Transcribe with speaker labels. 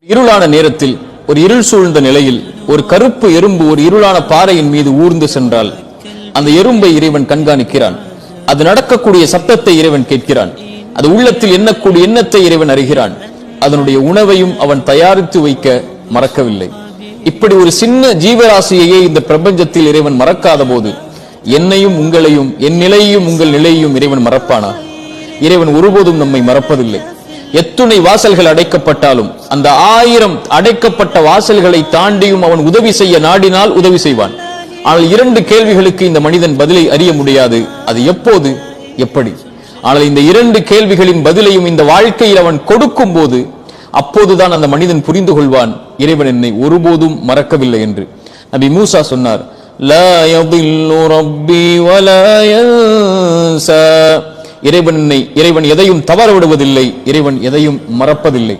Speaker 1: இருளான நேரத்தில் ஒரு இருள் சூழ்ந்த நிலையில் ஒரு கருப்பு எறும்பு ஒரு இருளான பாறையின் மீது ஊர்ந்து சென்றால் அந்த எறும்பை இறைவன் கண்காணிக்கிறான். அது நடக்கக்கூடிய சத்தத்தை இறைவன் கேட்கிறான். அது உள்ளத்தில் எண்ணக்கூடிய எண்ணத்தை இறைவன் அறிகிறான். அதனுடைய உணவையும் அவன் தயாரித்து வைக்க மறக்கவில்லை. இப்படி ஒரு சின்ன ஜீவராசியையே இந்த பிரபஞ்சத்தில் இறைவன் மறக்காத போது என்னையும் உங்களையும், என் நிலையையும் உங்கள் நிலையையும் இறைவன் மறப்பானா? இறைவன் ஒருபோதும் நம்மை மறப்பதில்லை. எத்துணை வாசல்கள் அடைக்கப்பட்டாலும் அந்த 1000 அடைக்கப்பட்ட வாசல்களை தாண்டியும் அவன் உதவி செய்ய நாடினால் உதவி செய்வான். ஆனால் 2 கேள்விகளுக்கு இந்த மனிதன் பதிலை அறிய முடியாது. அது எப்போது, எப்படி? ஆனால் இந்த 2 கேள்விகளின் பதிலையும் இந்த வாழ்க்கையில் அவன் கொடுக்கும் போது அப்போதுதான் அந்த மனிதன் புரிந்து கொள்வான், இறைவன் என்னை ஒருபோதும் மறக்கவில்லை என்று. நபி மூசா சொன்னார், லா யதில்லு ரப்பி வலா யன்சா. இறைவன் எதையும் தவற விடுவதில்லை, இறைவன் எதையும் மறப்பதில்லை.